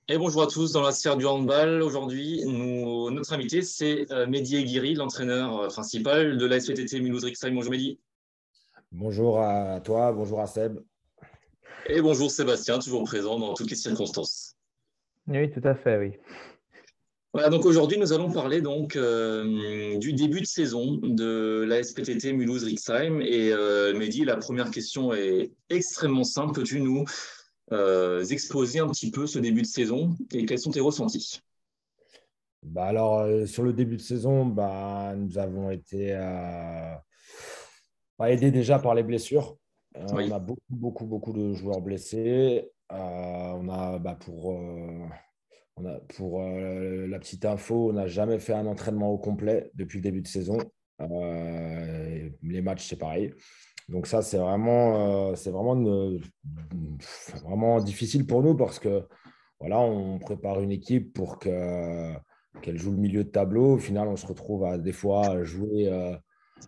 Et bonjour à tous dans la sphère du handball. Aujourd'hui, notre invité, c'est Mehdi Aguirre, l'entraîneur principal de la SPTT Mulhouse-Rixheim. Bonjour Mehdi. Bonjour à toi, bonjour à Seb. Et bonjour Sébastien, toujours présent dans toutes les circonstances. Oui, tout à fait, oui. Voilà, donc aujourd'hui, nous allons parler du début de saison de la SPTT Mulhouse-Rixheim. Et Mehdi, la première question est extrêmement simple. Peux-tu nous exposer un petit peu ce début de saison et quels sont tes ressentis? Sur le début de saison, nous avons été aidés déjà par les blessures. On Oui. a beaucoup de joueurs blessés. Pour la petite info, on n'a jamais fait un entraînement au complet depuis le début de saison. Les matchs, c'est pareil. Donc ça, vraiment difficile pour nous parce que voilà, on prépare une équipe pour qu'elle joue le milieu de tableau. Au final, on se retrouve à des fois jouer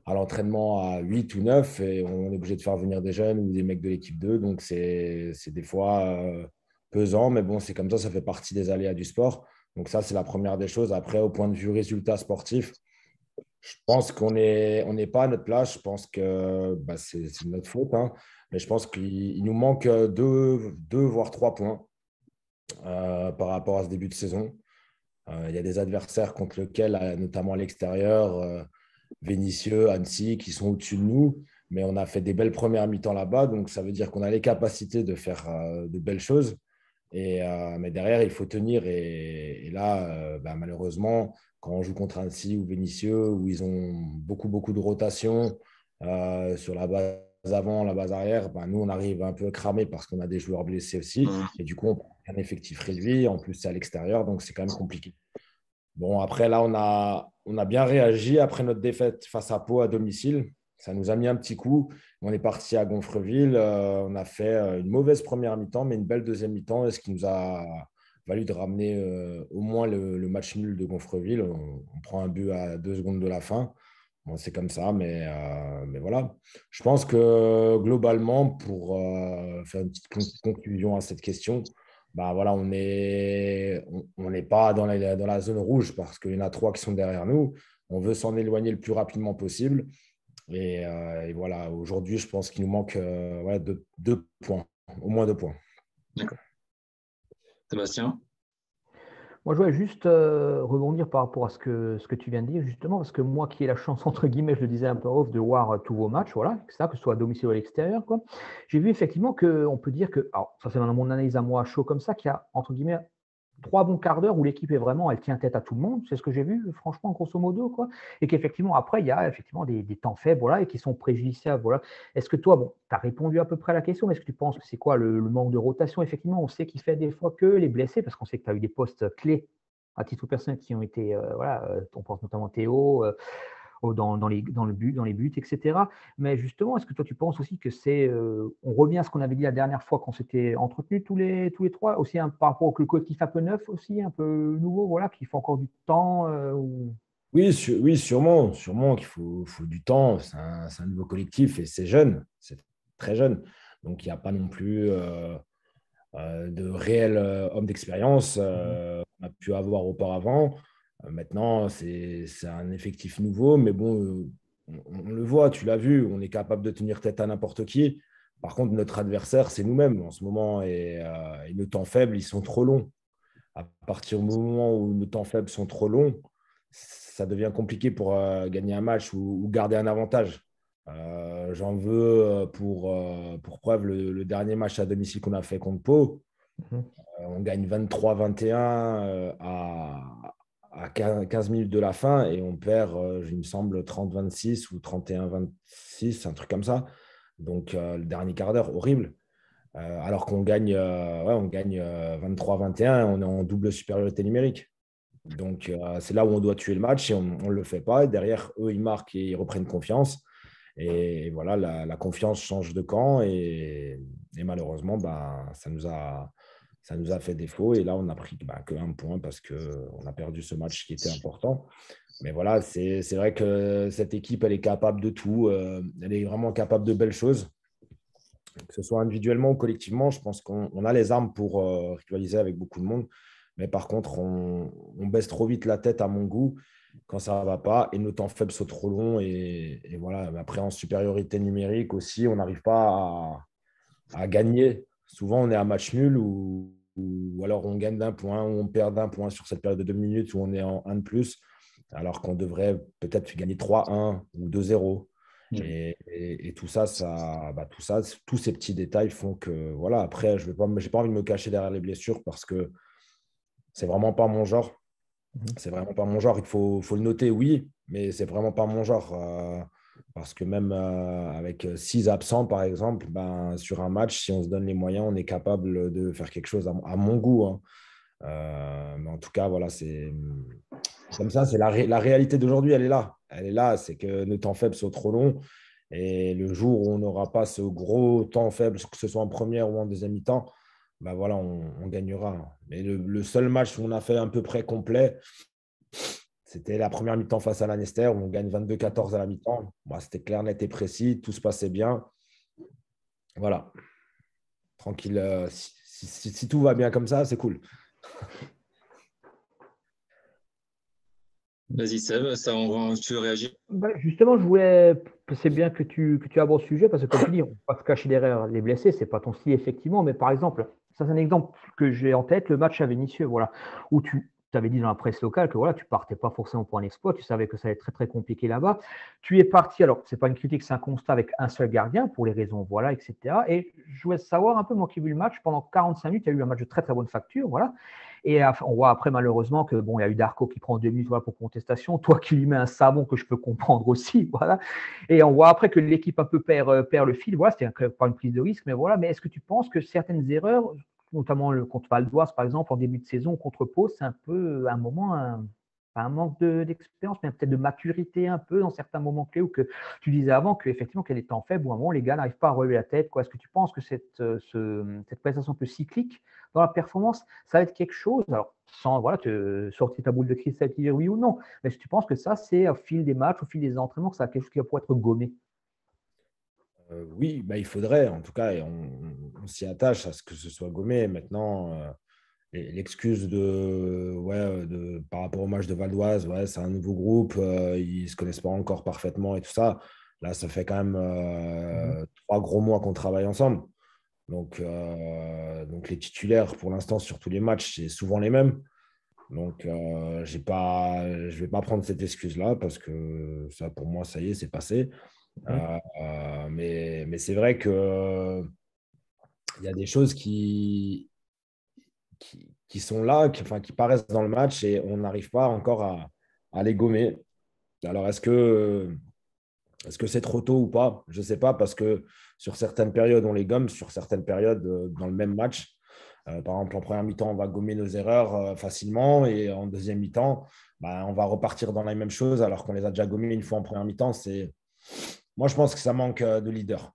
à l'entraînement à 8 ou 9 et on est obligé de faire venir des jeunes ou des mecs de l'équipe 2. Donc c'est des fois pesant, mais bon, c'est comme ça fait partie des aléas du sport. Donc ça, c'est la première des choses. Après, au point de vue résultat sportif, je pense on n'est pas à notre place. Je pense que c'est de notre faute, hein. Mais je pense qu'il nous manque deux, voire 3 points par rapport à ce début de saison. Il y a des adversaires contre lesquels, notamment à l'extérieur, Vénissieux, Annecy, qui sont au-dessus de nous. Mais on a fait des belles premières mi-temps là-bas. Donc, ça veut dire qu'on a les capacités de faire de belles choses. Mais derrière, il faut tenir. Et là, malheureusement, quand on joue contre Annecy ou Vénissieux, où ils ont beaucoup de rotation sur la base avant, la base arrière, nous, on arrive un peu cramé parce qu'on a des joueurs blessés aussi. Et du coup, on prend un effectif réduit. En plus, c'est à l'extérieur, donc c'est quand même compliqué. Bon, après, là, on a bien réagi après notre défaite face à Pau à domicile. Ça nous a mis un petit coup. On est parti à Gonfreville. On a fait une mauvaise première mi-temps, mais une belle deuxième mi-temps, ce qui nous a valu de ramener au moins le match nul de Gonfreville. On prend un but à 2 secondes de la fin. Bon, c'est comme ça, mais voilà. Je pense que globalement, pour faire une petite conclusion à cette question, voilà, on n'est pas dans la zone rouge parce qu'il y en a 3 qui sont derrière nous. On veut s'en éloigner le plus rapidement possible. Et voilà, aujourd'hui, je pense qu'il nous manque deux points, au moins 2 points. D'accord. Sébastien? Moi, je voulais juste rebondir par rapport à ce que tu viens de dire, justement, parce que moi qui ai la chance, entre guillemets, je le disais un peu off, de voir tous vos matchs, voilà, etc., que ce soit à domicile ou à l'extérieur, quoi. J'ai vu effectivement qu'on peut dire que, alors, ça c'est dans mon analyse à moi chaud comme ça, qu'il y a, entre guillemets, 3 bons quarts d'heure où l'équipe est vraiment, elle tient tête à tout le monde, c'est ce que j'ai vu, franchement, grosso modo, quoi. Et qu'effectivement, après, il y a effectivement des temps faibles, voilà, et qui sont préjudiciables, voilà. Est-ce que toi, bon, tu as répondu à peu près à la question, mais est-ce que tu penses que c'est quoi le manque de rotation? Effectivement, on sait qu'il fait des fois que les blessés, parce qu'on sait que tu as eu des postes clés à titre personnel qui ont été, voilà, on pense notamment à Théo, dans les buts, etc. Mais justement, est-ce que toi, tu penses aussi que on revient à ce qu'on avait dit la dernière fois qu'on s'était entretenus tous les trois, aussi par rapport au collectif un peu neuf, aussi un peu nouveau, voilà, qu'il faut encore du temps Oui, oui, sûrement qu'il faut du temps. C'est un nouveau collectif et c'est jeune, c'est très jeune. Donc, il n'y a pas non plus de réels hommes d'expérience qu'on a pu avoir auparavant. Maintenant, c'est un effectif nouveau, mais bon, on le voit, tu l'as vu, on est capable de tenir tête à n'importe qui. Par contre, notre adversaire, c'est nous-mêmes en ce moment et nos temps faibles, ils sont trop longs. À partir du moment où nos temps faibles sont trop longs, ça devient compliqué pour gagner un match ou garder un avantage. J'en veux pour preuve le dernier match à domicile qu'on a fait contre Pau. Mhm. On gagne 23-21 à 15 minutes de la fin et on perd, il me semble, 30-26 ou 31-26, un truc comme ça. Donc, le dernier quart d'heure, horrible. Alors qu'on gagne, on gagne 23-21, on est en double supériorité numérique. Donc, c'est là où on doit tuer le match et on ne le fait pas. Et derrière, eux, ils marquent et ils reprennent confiance. Et voilà, la confiance change de camp et malheureusement, ça nous a fait défaut. Et là, on n'a pris que 1 point parce qu'on a perdu ce match qui était important. Mais voilà, c'est vrai que cette équipe, elle est capable de tout. Elle est vraiment capable de belles choses. que ce soit individuellement ou collectivement, je pense qu'on a les armes pour rivaliser avec beaucoup de monde. Mais par contre, on baisse trop vite la tête à mon goût quand ça ne va pas et nos temps faibles sont trop longs. Et voilà. Mais après, en supériorité numérique aussi, on n'arrive pas à gagner. Souvent, on est à match nul ou alors on gagne d'un point ou on perd d'un point sur cette période de 2 minutes où on est en 1 de plus, alors qu'on devrait peut-être gagner 3-1 ou 2-0. Et tout ça, tous ces petits détails font que, voilà, après, j'ai pas envie de me cacher derrière les blessures parce que c'est vraiment pas mon genre. C'est vraiment pas mon genre. Il faut le noter, oui, mais c'est vraiment pas mon genre. Parce que même avec 6 absents, par exemple, ben, sur un match, si on se donne les moyens, on est capable de faire quelque chose à mon goût, hein. Mais en tout cas, voilà, c'est comme ça. C'est la réalité d'aujourd'hui, elle est là. Elle est là, c'est que nos temps faibles sont trop longs. Et le jour où on n'aura pas ce gros temps faible, que ce soit en première ou en deuxième mi-temps, ben voilà, on gagnera. Mais le seul match où on a fait à peu près complet, c'était la première mi-temps face à Lanester, où on gagne 22-14 à la mi-temps. Bah, c'était clair, net et précis, tout se passait bien. Voilà, tranquille. Si tout va bien comme ça, c'est cool. Vas-y, Seb, tu veux réagir? Justement, c'est bien que tu abordes ce sujet parce que, comme tu dis, on ne peut pas se cacher derrière les blessés, c'est pas ton style, effectivement. Mais par exemple, ça, c'est un exemple que j'ai en tête, le match à Vénissieux, voilà, où tu avais dit dans la presse locale que voilà, tu partais pas forcément pour un exploit, tu savais que ça allait être très, très compliqué là-bas. Tu es parti, alors, c'est pas une critique, c'est un constat avec un seul gardien pour les raisons, voilà, etc. Et je voulais savoir un peu, moi qui ai vu le match, pendant 45 minutes, il y a eu un match de très, très bonne facture, voilà. Et on voit après, malheureusement, que bon, il y a eu Darko qui prend 2 minutes voilà, pour contestation. Toi qui lui mets un savon que je peux comprendre aussi. Voilà. Et on voit après que l'équipe un peu perd le fil. Voilà, c'était pas une prise de risque, mais voilà. Mais est-ce que tu penses que certaines erreurs, notamment contre Val d'Oise, par exemple, en début de saison, contre Pau, c'est un peu un moment, un manque d'expérience, mais peut-être de maturité un peu dans certains moments clés, ou que tu disais avant qu'effectivement, qu'elle est en faible, ou à un moment, les gars n'arrivent pas à relever la tête. Est-ce que tu penses que cette prestation un peu cyclique dans la performance, ça va être quelque chose, alors sans voilà, te sortir ta boule de cristal et dire oui ou non, mais est-ce que tu penses que ça, c'est au fil des matchs, au fil des entraînements, que ça a quelque chose qui va pouvoir être gommé? Oui, bah, il faudrait, en tout cas, et on s'y attache à ce que ce soit gommé. Maintenant, l'excuse par rapport au match de Valdoise, ouais, c'est un nouveau groupe, ils ne se connaissent pas encore parfaitement et tout ça. Là, ça fait quand même 3 gros mois qu'on travaille ensemble. Donc les titulaires, pour l'instant, sur tous les matchs, c'est souvent les mêmes. Donc, je ne vais pas prendre cette excuse-là parce que ça, pour moi, ça y est, c'est passé. Mais c'est vrai que il y a des choses qui sont là, qui paraissent dans le match et on n'arrive pas encore à les gommer. Alors, est-ce que c'est trop tôt ou pas? Je ne sais pas, parce que sur certaines périodes, on les gomme, sur certaines périodes, dans le même match. Par exemple, en première mi-temps, on va gommer nos erreurs facilement et en deuxième mi-temps, bah, on va repartir dans la même chose alors qu'on les a déjà gommées une fois en première mi-temps. Moi, je pense que ça manque de leader.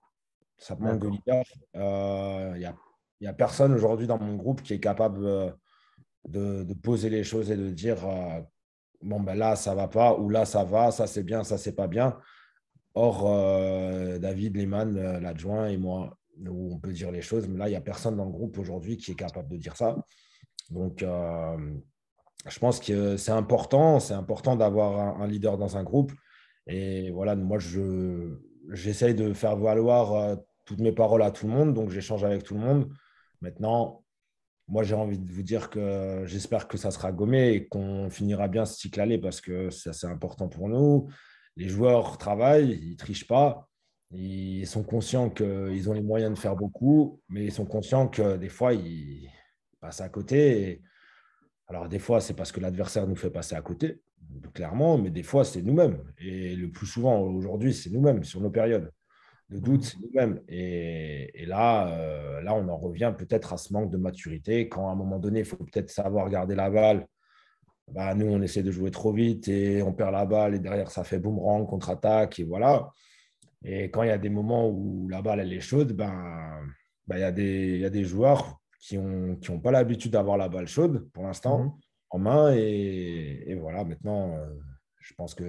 Ça manque de D'accord. leader. Il y a personne aujourd'hui dans mon groupe qui est capable de poser les choses et de dire bon, ben là, ça va pas, ou là, ça va, ça c'est bien, ça c'est pas bien. Or, David Lehmann, l'adjoint, et moi, où on peut dire les choses, mais là, il n'y a personne dans le groupe aujourd'hui qui est capable de dire ça. Donc, je pense que c'est important d'avoir un leader dans un groupe. Et voilà, moi, j'essaye de faire valoir toutes mes paroles à tout le monde, donc j'échange avec tout le monde. Maintenant, moi, j'ai envie de vous dire que j'espère que ça sera gommé et qu'on finira bien ce cycle-aller parce que ça, c'est important pour nous. Les joueurs travaillent, ils ne trichent pas. Ils sont conscients qu'ils ont les moyens de faire beaucoup, mais ils sont conscients que des fois, ils passent à côté. Alors, des fois, c'est parce que l'adversaire nous fait passer à côté, clairement, mais des fois, c'est nous-mêmes. Et le plus souvent, aujourd'hui, c'est nous-mêmes sur nos périodes de doute, c'est nous-mêmes. Et là, on en revient peut-être à ce manque de maturité. Quand à un moment donné, il faut peut-être savoir garder la balle, bah, nous, on essaie de jouer trop vite et on perd la balle et derrière, ça fait boomerang, contre-attaque et voilà. Et quand il y a des moments où la balle, elle est chaude, il y a des joueurs qui ont pas l'habitude d'avoir la balle chaude pour l'instant en main. Et voilà, maintenant, enfin,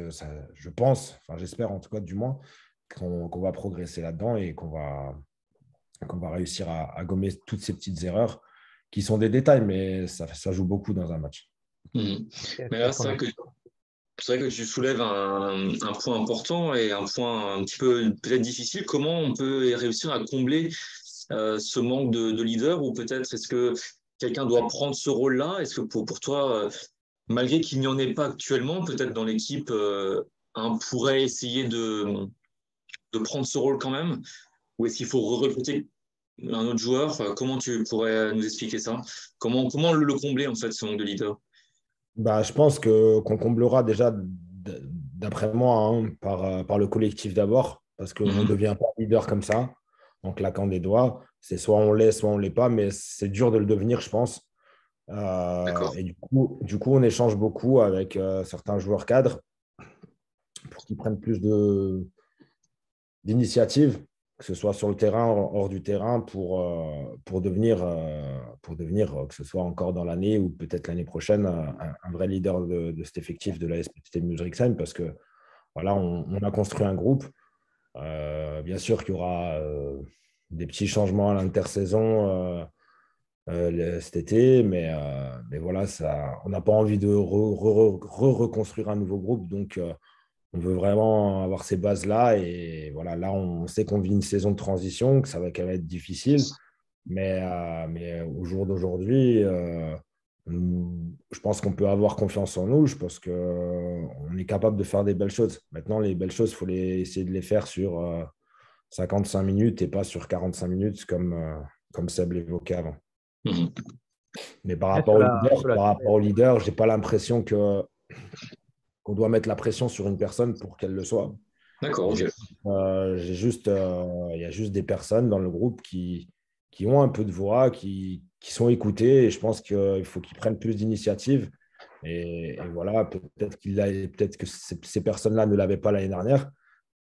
j'espère en tout cas du moins qu'on va progresser là-dedans et qu'on va réussir à gommer toutes ces petites erreurs qui sont des détails, mais ça joue beaucoup dans un match. Mhm. Mais là, c'est vrai que tu soulèves un point important et un point un petit peu peut-être difficile. Comment on peut réussir à combler ce manque de leader, ou peut-être est-ce que quelqu'un doit prendre ce rôle-là? Est-ce que pour toi, malgré qu'il n'y en ait pas actuellement, peut-être dans l'équipe, un pourrait essayer de prendre ce rôle quand même? Ou est-ce qu'il faut recruter un autre joueur? Comment tu pourrais nous expliquer ça? Comment le combler, en fait, ce manque de leader? Bah, je pense qu'on comblera déjà, d'après moi, hein, par le collectif d'abord, parce qu'on ne Mhm. devient pas leader comme ça, en claquant des doigts. C'est soit on l'est, soit on ne l'est pas, mais c'est dur de le devenir, je pense. D'accord. Et du coup, on échange beaucoup avec certains joueurs cadres pour qu'ils prennent plus d'initiative, que ce soit sur le terrain, hors du terrain, pour devenir, que ce soit encore dans l'année ou peut-être l'année prochaine, un vrai leader de cet effectif de la SPTT Mulhouse-Rixheim, parce que voilà, on a construit un groupe. Bien sûr qu'il y aura des petits changements à l'intersaison cet été, mais voilà, on n'a pas envie de reconstruire un nouveau groupe, donc on veut vraiment avoir ces bases-là. Et voilà, là, on sait qu'on vit une saison de transition, que ça va quand même être difficile. Mais au jour d'aujourd'hui, je pense qu'on peut avoir confiance en nous. Je pense qu'on est capable de faire des belles choses. Maintenant, les belles choses, il faut essayer de les faire sur 55 minutes et pas sur 45 minutes comme Seb l'évoquait avant. Mhm. Mais par Bien rapport sur au la, leader, sur la par rapport durée. au leader, j'ai pas l'impression qu'on doit mettre la pression sur une personne pour qu'elle le soit. D'accord, ok. Il y a juste des personnes dans le groupe qui ont un peu de voix, qui sont écoutées, et je pense qu'il faut qu'ils prennent plus d'initiative. Et voilà, peut-être que ces personnes-là ne l'avaient pas l'année dernière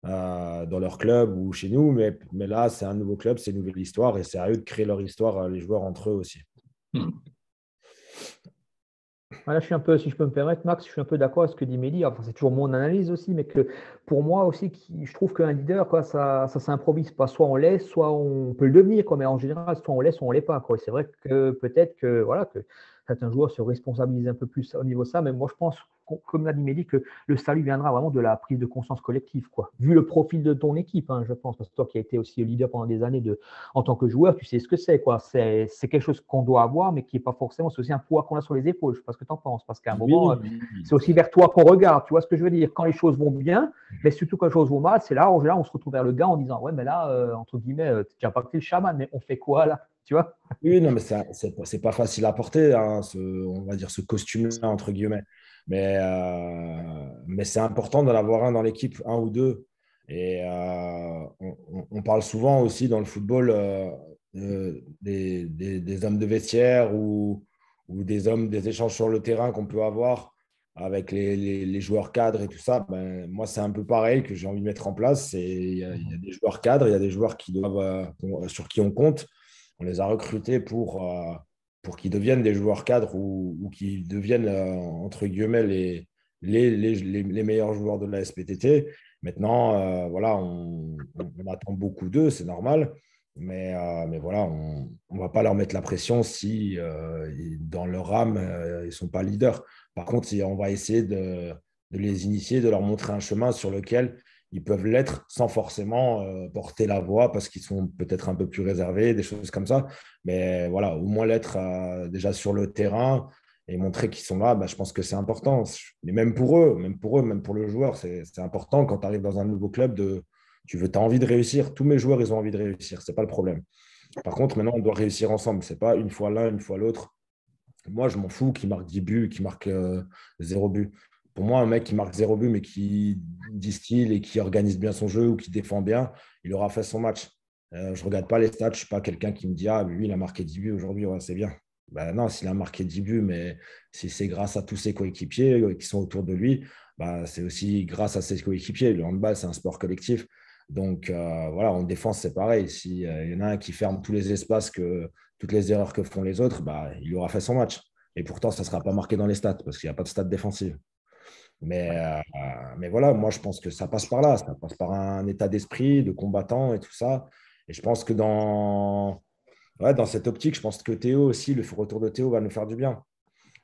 dans leur club ou chez nous, mais là, c'est un nouveau club, c'est une nouvelle histoire, et c'est à eux de créer leur histoire, les joueurs entre eux aussi. Mhm. Voilà, je suis un peu, si je peux me permettre, Max, je suis un peu d'accord avec ce que dit Mehdi. Enfin, c'est toujours mon analyse aussi, mais que pour moi aussi, je trouve qu'un leader, quoi, ça s'improvise pas. Soit on l'est, soit on peut le devenir, quoi, mais en général, soit on l'est, soit on l'est pas, quoi. Et c'est vrai que peut-être que, voilà, que certains joueurs se responsabilisent un peu plus au niveau de ça, mais moi, je pense, comme l'a dit Mehdi, que le salut viendra vraiment de la prise de conscience collective, quoi. Vu le profil de ton équipe, hein, je pense, parce que toi qui as été aussi leader pendant des années en tant que joueur, tu sais ce que c'est, quoi. C'est quelque chose qu'on doit avoir, mais qui n'est pas forcément, c'est aussi un poids qu'on a sur les épaules. Je ne sais pas ce que tu en penses, parce qu'à un moment, Oui, oui. c'est aussi vers toi qu'on regarde. Tu vois ce que je veux dire? Quand les choses vont bien, mais surtout quand les choses vont mal, c'est là, en général, on se retrouve vers le gars en disant, ouais, mais là, entre guillemets, tu n'as pas pris le chaman, mais on fait quoi là? Tu vois? Oui, non, mais c'est pas facile à porter, hein, on va dire ce costume-là, entre guillemets. Mais c'est important d'en avoir un dans l'équipe, un ou deux. Et on parle souvent aussi dans le football des hommes de vestiaire ou des échanges sur le terrain qu'on peut avoir avec les joueurs cadres et tout ça. Ben, moi, c'est un peu pareil que j'ai envie de mettre en place. Il y a des joueurs cadres, il y a des joueurs sur qui on compte. On les a recrutés pour qu'ils deviennent des joueurs cadres ou qu'ils deviennent, entre guillemets, les meilleurs joueurs de la SPTT. Maintenant, voilà, on attend beaucoup d'eux, c'est normal. Mais voilà, on ne va pas leur mettre la pression si dans leur âme, ils ne sont pas leaders. Par contre, on va essayer de les initier, de leur montrer un chemin sur lequel ils peuvent l'être sans forcément porter la voix parce qu'ils sont peut-être un peu plus réservés, des choses comme ça. Mais voilà, au moins l'être déjà sur le terrain et montrer qu'ils sont là, bah, je pense que c'est important. Mais même pour le joueur, c'est important quand tu arrives dans un nouveau club tu as envie de réussir. Tous mes joueurs, ils ont envie de réussir, c'est pas le problème. Par contre, maintenant, on doit réussir ensemble. C'est pas une fois l'un, une fois l'autre. Moi, je m'en fous qui marque 10 buts, qui marque 0 but. Pour moi, un mec qui marque 0 but, mais qui distille et qui organise bien son jeu ou qui défend bien, il aura fait son match. Je ne regarde pas les stats. Je ne suis pas quelqu'un qui me dit ah, lui, il a marqué 10 buts aujourd'hui, ouais, c'est bien. Ben non, s'il a marqué 10 buts, mais si c'est grâce à tous ses coéquipiers qui sont autour de lui, bah, c'est aussi grâce à ses coéquipiers. Le handball, c'est un sport collectif. Donc voilà, en défense, c'est pareil. S'il y en a un qui ferme tous les espaces, toutes les erreurs que font les autres, bah, il aura fait son match. Et pourtant, ça ne sera pas marqué dans les stats parce qu'il n'y a pas de stats défensives. Mais, Ouais. euh, mais voilà, moi, je pense que ça passe par là. Ça passe par un état d'esprit de combattant et tout ça. Et je pense que dans cette optique, je pense que Théo aussi, le retour de Théo va nous faire du bien.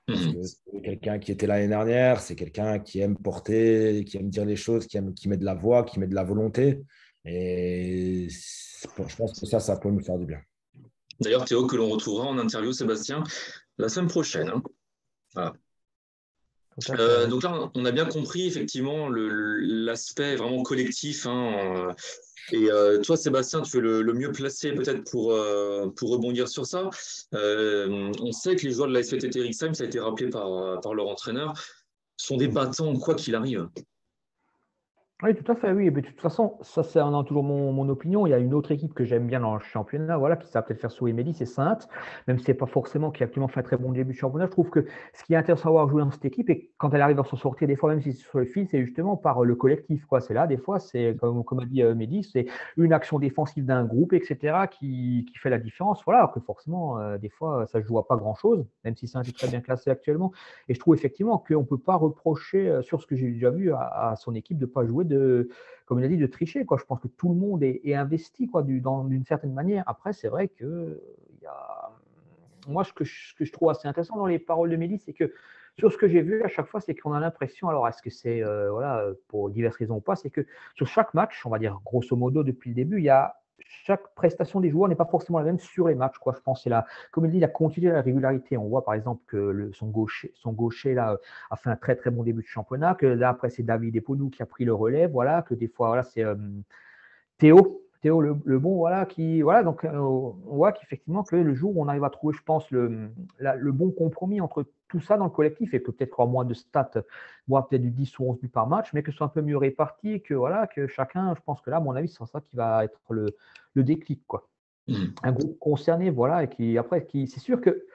Parce que Mhm. c'est quelqu'un qui était l'année dernière, c'est quelqu'un qui aime porter, qui aime dire les choses, qui met de la voix, qui met de la volonté. Et je pense que ça peut nous faire du bien. D'ailleurs, Théo, que l'on retrouvera en interview, Sébastien, la semaine prochaine, hein. Voilà. Tout à fait, oui. Donc là, on a bien compris effectivement l'aspect vraiment collectif, hein. Et toi, Sébastien, tu es le mieux placé peut-être pour rebondir sur ça. On sait que les joueurs de la SPTT Rixheim, ça a été rappelé par leur entraîneur, sont des battants quoi qu'il arrive. Oui, tout à fait, oui. Mais de toute façon, ça, c'est toujours mon opinion. Il y a une autre équipe que j'aime bien dans le championnat, voilà, qui ça va peut-être faire sourire Mehdi, c'est Saintes. Même si c'est pas forcément qui a actuellement fait un très bon début de championnat, je trouve que ce qui est intéressant à voir jouer dans cette équipe, et quand elle arrive à s'en sortir, des fois, même si c'est sur le fil, c'est justement par le collectif, quoi. C'est là, des fois, c'est comme a dit Mehdi, c'est une action défensive d'un groupe, etc., qui fait la différence. Voilà, alors que forcément, des fois, ça ne se joue à pas grand-chose, même si Saintes est très bien classé actuellement. Et je trouve effectivement qu'on ne peut pas reprocher, sur ce que j'ai déjà vu, à son équipe de ne pas jouer comme il a dit, de tricher, quoi. Je pense que tout le monde est investi, quoi, d'une certaine manière. Après, c'est vrai que il y a... moi, ce que je trouve assez intéressant dans les paroles de Mélis, c'est que sur ce que j'ai vu à chaque fois, c'est qu'on a l'impression, alors est-ce que c'est voilà, pour diverses raisons ou pas, c'est que sur chaque match, on va dire grosso modo depuis le début, il y a chaque prestation des joueurs n'est pas forcément la même sur les matchs, quoi. Je pense que c'est comme il dit, la continuité, la régularité. On voit par exemple que son gaucher là, a fait un très très bon début de championnat, que là après c'est David Eponou qui a pris le relais, voilà, que des fois voilà, c'est Théo le bon, voilà, voilà, donc on voit qu'effectivement que le jour où on arrive à trouver, je pense, le bon compromis entre tout ça dans le collectif, et que peut-être avoir moins de stats, moi peut-être du 10 ou 11 buts par match, mais que ce soit un peu mieux réparti, que voilà, que chacun, je pense que là, à mon avis, c'est ça qui va être le déclic, quoi. Mhm. Un groupe concerné, voilà, et qui après, c'est sûr que,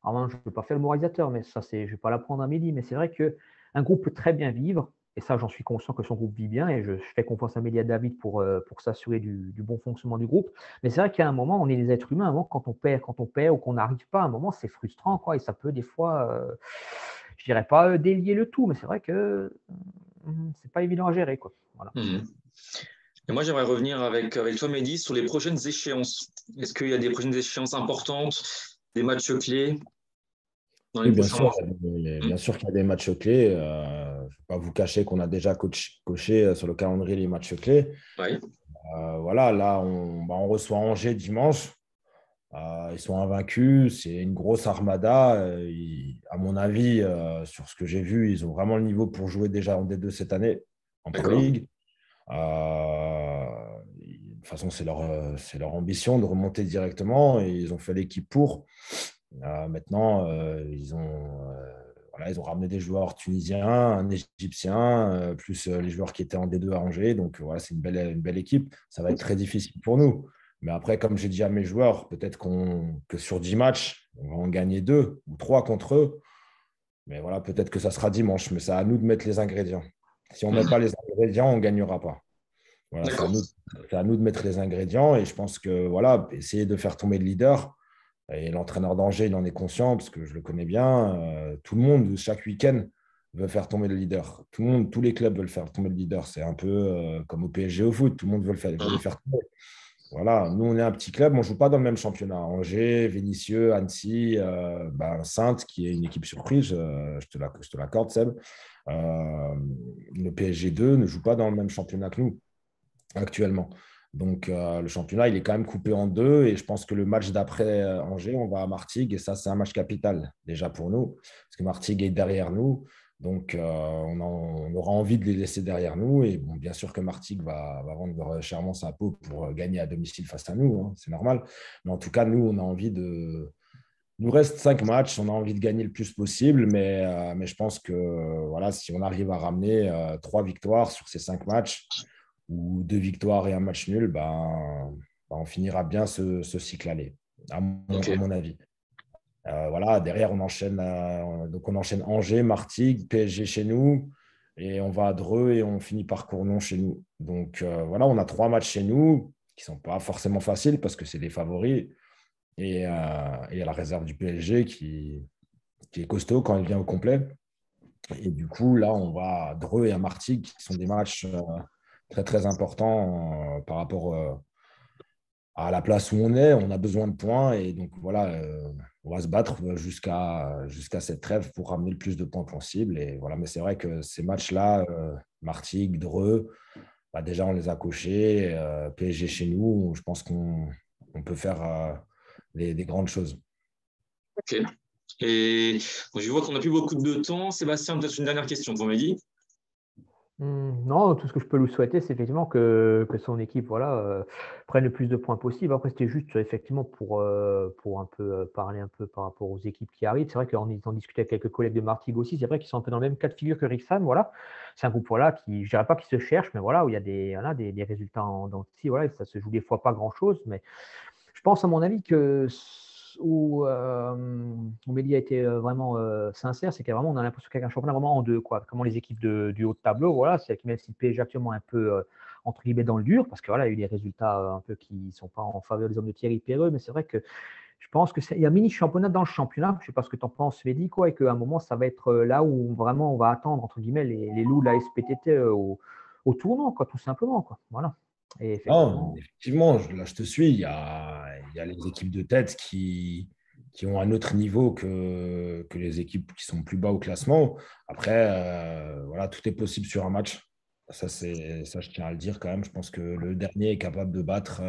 alors non, je ne veux pas faire le moralisateur, mais ça, je ne vais pas l'apprendre à Mehdi, mais c'est vrai qu'un groupe peut très bien vivre, et ça, j'en suis conscient que son groupe vit bien, et je fais confiance à Mehdi et à David pour s'assurer du bon fonctionnement du groupe. Mais c'est vrai qu'à un moment, on est des êtres humains, un moment, quand on perd ou qu'on n'arrive pas, à un moment, c'est frustrant, quoi, et ça peut des fois, je dirais pas délier le tout, mais c'est vrai que c'est pas évident à gérer, quoi. Voilà. Mhm. Et moi, j'aimerais revenir avec toi, Mehdi, sur les prochaines échéances. Est-ce qu'il y a des prochaines échéances importantes, des matchs clés dans les Oui, bien prochains sûr, mois? bien sûr qu'il y a des matchs clés. Je ne vais pas vous cacher qu'on a déjà coché sur le calendrier les matchs clés. Oui, Voilà, là, on reçoit Angers dimanche. Ils sont invaincus. C'est une grosse armada. À mon avis, sur ce que j'ai vu, ils ont vraiment le niveau pour jouer déjà en D2 cette année, en Pro d'accord. League. De toute façon, c'est leur ambition de remonter directement et ils ont fait l'équipe pour. Maintenant, voilà, ils ont ramené des joueurs tunisiens, un Égyptien, plus les joueurs qui étaient en D2 à Angers. Donc, voilà, c'est une belle équipe. Ça va être très difficile pour nous. Mais après, comme j'ai dit à mes joueurs, peut-être que sur 10 matchs, on va en gagner 2 ou 3 contre eux. Mais voilà, peut-être que ça sera dimanche. Mais c'est à nous de mettre les ingrédients. Si on ne met Mhm. pas les ingrédients, on ne gagnera pas. Voilà, D'accord. c'est à nous de mettre les ingrédients. Et je pense que voilà, essayer de faire tomber le leader. Et l'entraîneur d'Angers, il en est conscient parce que je le connais bien. Tout le monde, chaque week-end, veut faire tomber le leader. Tout le monde, tous les clubs veulent faire tomber le leader. C'est un peu comme au PSG au foot. Tout le monde veut les Mhm. faire tomber. Voilà, nous, on est un petit club, on ne joue pas dans le même championnat. Angers, Vénissieux, Annecy, Saintes, qui est une équipe surprise, je te l'accorde, Seb. Le PSG 2 ne joue pas dans le même championnat que nous actuellement. Donc, le championnat, il est quand même coupé en deux. Et je pense que le match d'après Angers, on va à Martigues. Et ça, c'est un match capital déjà pour nous, parce que Martigues est derrière nous. Donc, on aura envie de les laisser derrière nous. Et bon, bien sûr que Martigues va vendre chèrement sa peau pour gagner à domicile face à nous, hein, c'est normal. Mais en tout cas, nous, on a envie de. Il nous reste 5 matchs, on a envie de gagner le plus possible, mais je pense que voilà, si on arrive à ramener 3 victoires sur ces 5 matchs, ou 2 victoires et un match nul, on finira bien ce cycle aller, Ok. à mon avis. Voilà, derrière, donc on enchaîne Angers, Martigues, PSG chez nous, et on va à Dreux et on finit par Cournon chez nous. Donc voilà, on a 3 matchs chez nous qui ne sont pas forcément faciles parce que c'est des favoris. Et à la réserve du PSG qui est costaud quand il vient au complet. Et du coup, là, on va à Dreux et à Martigues, qui sont des matchs très, très importants par rapport à la place où on a besoin de points. Et donc, voilà, on va se battre jusqu'à cette trêve pour ramener le plus de points possible. Et voilà, mais c'est vrai que ces matchs-là, Martigues, Dreux, bah, déjà, on les a cochés. PSG chez nous, je pense qu'on peut faire des grandes choses. Ok. Et bon, je vois qu'on n'a plus beaucoup de temps. Sébastien, peut-être une dernière question pour Mehdi. Non, tout ce que je peux lui souhaiter, c'est effectivement que son équipe prenne le plus de points possible. Après, c'était juste effectivement pour un peu parler un peu par rapport aux équipes qui arrivent. C'est vrai qu'en en discutant avec quelques collègues de Martigues aussi, c'est vrai qu'ils sont un peu dans le même cas de figure que Rixheim. Voilà. C'est un groupe qui, je dirais pas qu'ils se cherchent, mais voilà, où il y a des résultats en dents de scie, voilà, ça se joue des fois pas grand-chose. Mais je pense, à mon avis, que où Mehdi a été vraiment sincère, c'est on a l'impression qu'il y a un championnat vraiment en deux, quoi. Comment les équipes du haut de tableau, voilà, c'est que même si le PSG actuellement est un peu entre guillemets dans le dur, parce que voilà, il y a eu des résultats un peu qui ne sont pas en faveur des hommes de Thierry Perreux, mais c'est vrai que je pense qu'il y a un mini championnat dans le championnat. Je ne sais pas ce que tu en penses, Mehdi, quoi, et qu'à un moment, ça va être là où vraiment on va attendre entre guillemets les loups de la SPTT au tournant, quoi, tout simplement, quoi. Voilà. Et Non, effectivement. effectivement, là, je te suis. Il y a les équipes de tête qui ont un autre niveau que les équipes qui sont plus bas au classement. Après, voilà, tout est possible sur un match. Ça, je tiens à le dire quand même. Je pense que le dernier est capable de battre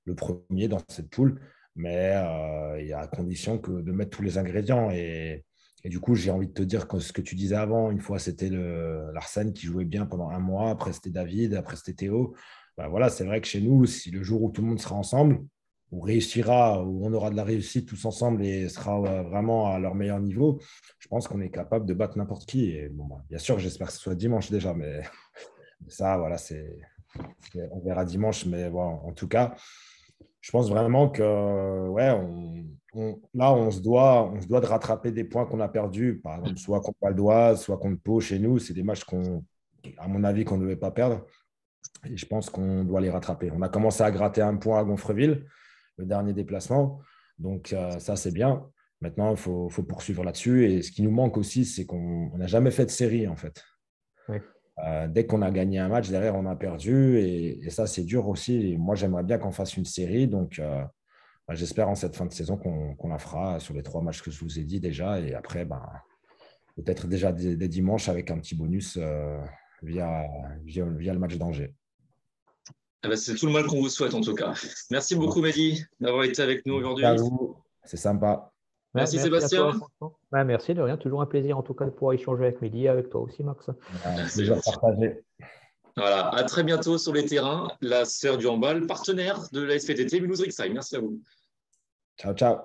le premier dans cette poule, mais il y a à condition de mettre tous les ingrédients. Et du coup, j'ai envie de te dire que ce que tu disais avant, une fois, c'était l'Arsène qui jouait bien pendant un mois. Après, c'était David. Après, c'était Théo. Ben voilà, c'est vrai que chez nous, si le jour où tout le monde sera ensemble, on réussira, où on aura de la réussite tous ensemble et sera vraiment à leur meilleur niveau, je pense qu'on est capable de battre n'importe qui. Et bon, bah, bien sûr, j'espère que ce soit dimanche déjà, mais ça, voilà, on verra dimanche. Mais bon, en tout cas, je pense vraiment que ouais, là, on se doit de rattraper des points qu'on a perdus, par exemple, soit contre Val-d'Oise, soit contre Pau chez nous. C'est des matchs à mon avis, qu'on ne devait pas perdre. Et je pense qu'on doit les rattraper. On a commencé à gratter un point à Gonfreville, le dernier déplacement. Donc, ça, c'est bien. Maintenant, il faut poursuivre là-dessus. Et ce qui nous manque aussi, c'est qu'on n'a jamais fait de série, en fait. Oui. Dès qu'on a gagné un match, derrière, on a perdu. Et ça, c'est dur aussi. Et moi, j'aimerais bien qu'on fasse une série. Donc, j'espère en cette fin de saison qu'on la fera sur les 3 matchs que je vous ai dit déjà. Et après, peut-être déjà des dimanches avec un petit bonus via le match d'Angers. Ah bah, c'est tout le mal qu'on vous souhaite en tout cas. Merci beaucoup Mehdi d'avoir été avec nous Merci à aujourd'hui. vous. C'est sympa. Ouais, Merci merci à Sébastien. toi, François. Ouais, merci de rien. Toujours un plaisir en tout cas de pouvoir échanger avec Mehdi et avec toi aussi, Max. Un C'est plaisir gentil. partagé. Voilà, à très bientôt sur les terrains. La sphère du handball, partenaire de la SPTT Mulhouse-Rixheim. Merci à vous. Ciao, ciao.